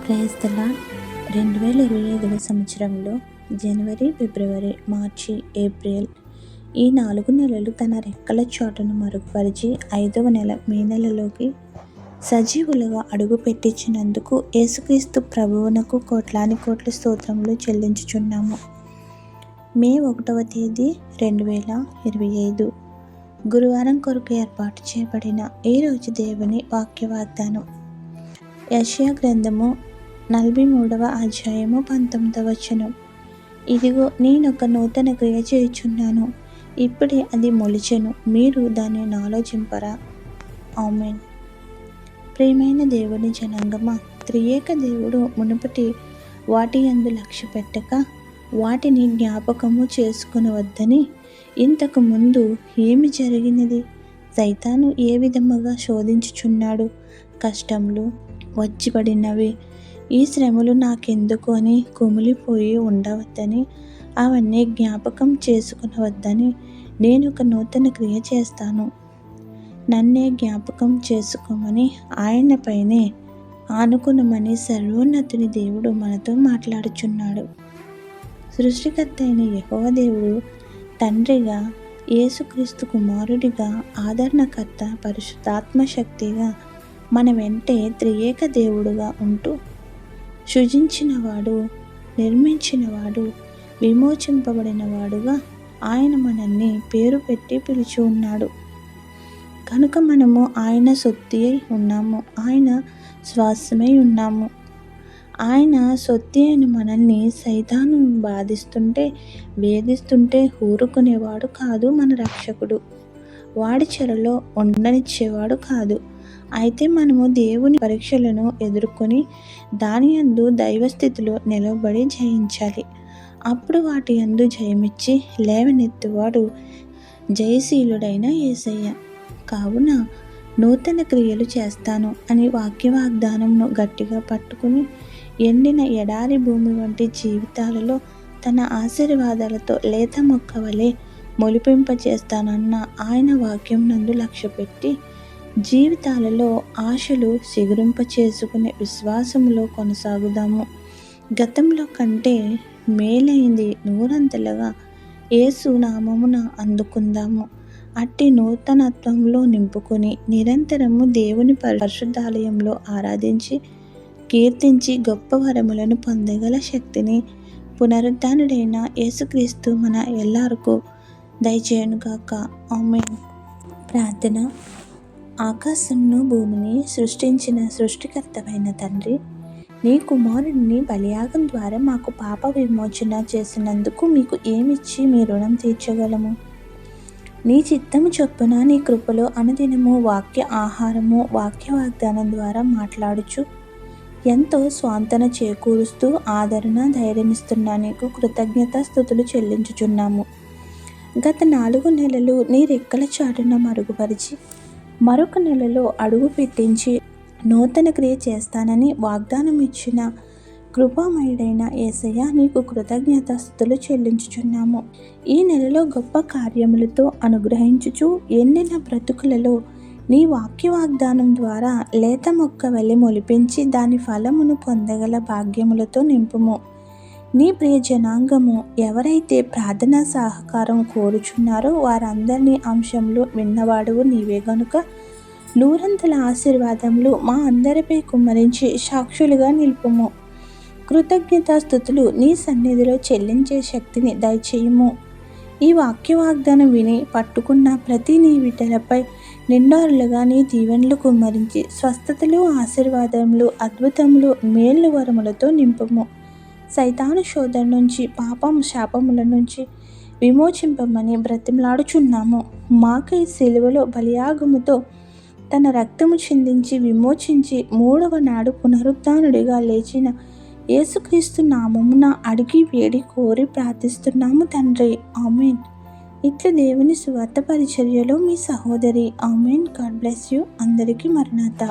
Praise the lord. 2025 సంవత్సరంలో జనవరి, ఫిబ్రవరి, మార్చి, April ఈ 4 నెలలు తన రెక్కల చాటును మరుగుపరిచి 5వ నెల మే నెలలోకి సజీవులుగా అడుగు పెట్టించినందుకు యేసుక్రీస్తు ప్రభువునకు కోట్లాది కోట్ల స్తోత్రములు చెల్లించుచున్నాము. మే 1వ తేదీ 2025 గురువారం కొరకు ఏర్పాటు చేయబడిన ఈ రోజు దేవుని వాక్య వాగ్దానం. యెషయా గ్రంథము 43వ అధ్యాయము 19వ వచనం. ఇదిగో నేనొక నూతన క్రియ చేయుచున్నాను, ఇప్పుడే అది మొలిచెను, మీరు దానిని ఆలోచింపరా? ఆమేన్. ప్రియమైన దేవుని జనాంగమా, త్రియేక దేవుడు మునుపటి వాటి యందు లక్ష్య పెట్టక వాటిని జ్ఞాపకము చేసుకునవద్దని ఇంతకు ముందు ఏమి జరిగినది? సైతాను ఏ విధముగా శోధించుచున్నాడు? కష్టములు వచ్చిపడినవి, ఈ శ్రమలు నాకెందుకు అని కుమిలిపోయి ఉండవద్దని, అవన్నీ జ్ఞాపకం చేసుకునవద్దని నేను ఒక నూతన క్రియ చేస్తాను, నన్నే జ్ఞాపకం చేసుకోమని, ఆయనపైనే ఆనుకునమని సర్వోన్నతుని దేవుడు మనతో మాట్లాడుచున్నాడు. సృష్టికర్త అయిన యెహోవా దేవుడు తండ్రిగా, యేసుక్రీస్తు కుమారుడిగా, ఆదరణకర్త, పరిశుద్ధాత్మ శక్తిగా మన వెంటే త్రియేక దేవుడుగా ఉంటూ సృజించినవాడు, నిర్మించినవాడు, విమోచింపబడినవాడుగా ఆయన మనల్ని పేరు పెట్టి పిలిచి ఉన్నాడు. కనుక మనము ఆయన సొత్తి అయి ఉన్నాము, ఆయన స్వాస్థ్యమై ఉన్నాము. ఆయన సొత్తి అయిన మనల్ని సైతాను బాధిస్తుంటే, వేధిస్తుంటే ఊరుకునేవాడు కాదు మన రక్షకుడు. వాడి చెరలో ఉండనిచ్చేవాడు కాదు. అయితే మనము దేవుని పరీక్షలను ఎదుర్కొని దాని యందు దైవస్థితిలో నిలబడి జయించాలి. అప్పుడు వాటి యందు జయమిచ్చి లేవనెత్తువాడు జయశీలుడైన యేసయ్య. కావున నూతన క్రియలు చేస్తాను అని వాక్య వాగ్దానంను గట్టిగా పట్టుకుని ఎండిన ఎడారి భూమి వంటి జీవితాలలో తన ఆశీర్వాదాలతో లేత మొక్క వలె మొలిపింపచేస్తానన్న ఆయన వాక్యం నందు లక్ష్యపెట్టి జీవితాలలో ఆశలు సిగురింప చేసుకునే విశ్వాసములో కొనసాగుదాము. గతంలో కంటే మేలైంది నూరంతలుగా యేసు నామమున అందుకుందాము. అట్టి నూతనత్వంలో నింపుకొని నిరంతరము దేవుని పరిశుద్ధాలయంలో ఆరాధించి కీర్తించి గొప్ప వరములను పొందగల శక్తిని పునరుద్ధానుడైన యేసుక్రీస్తు మన ఎల్లరికూ దయచేయునుగాక. ఆమేన్. ప్రార్థన. ఆకాశంను భూమిని సృష్టించిన సృష్టికర్తవైన తండ్రి, నీ కుమారుడిని బలియాగం ద్వారా మాకు పాప విమోచన చేసినందుకు మీకు ఏమిచ్చి మీ రుణం తీర్చగలము? నీ చిత్తము చొప్పున నీ కృపలో అనుదినము వాక్య ఆహారము, వాక్య వాగ్దానం ద్వారా మాట్లాడుచు ఎంతో స్వాంతన చేకూరుస్తూ ఆదరణ, ధైర్యమిస్తున్న నీకు కృతజ్ఞత స్తుతులు చెల్లించుచున్నాము. గత 4 నెలలు నీ రెక్కల చాటున మరుగుపరిచి మరొక నెలలో అడుగు పెట్టించి నూతన క్రియ చేస్తానని వాగ్దానం ఇచ్చిన కృపామయుడైన యేసయ్య, నీకు కృతజ్ఞత స్తుతులు చెల్లించుచున్నాము. ఈ నెలలో గొప్ప కార్యములతో అనుగ్రహించుచు ఎండిన బ్రతుకులలో నీ వాక్య వాగ్దానం ద్వారా లేత మొక్క వలె మొలిపించి దాని ఫలమును పొందగల భాగ్యములతో నింపుము. నీ ప్రియ జనాంగము ఎవరైతే ప్రార్థనా సహకారం కోరుచున్నారో వారందరినీ అంశంలో విన్నవాడువు నీవే గనుక నూరంతల ఆశీర్వాదములు మా అందరిపై కుమ్మరించి సాక్షులుగా నిలుపుము. కృతజ్ఞతాస్తుతులు నీ సన్నిధిలో చెల్లించే శక్తిని దయచేయుము. ఈ వాక్య వాగ్దానం విని పట్టుకున్న ప్రతి నీ బిడ్డలపై నిండారులుగా నీ దీవెనలు కుమ్మరించి స్వస్థతలు, ఆశీర్వాదములు, అద్భుతములు, మేలు వరములతో నింపుము. సైతాను శోధన నుంచి, పాపం శాపముల నుంచి విమోచింపమని బ్రతిమలాడుచున్నాము. మాకై సిలువలో బలియాగముతో తన రక్తము చిందించి విమోచించి 3వ నాడు పునరుద్ధానుడిగా లేచిన యేసుక్రీస్తు నామమున అడిగి వేడి కోరి ప్రార్థిస్తున్నాము తండ్రి. ఆమేన్. ఇట్లు దేవుని సువార్త పరిచర్యలో మీ సహోదరి. ఆమేన్. God bless you. అందరికీ మరణాత.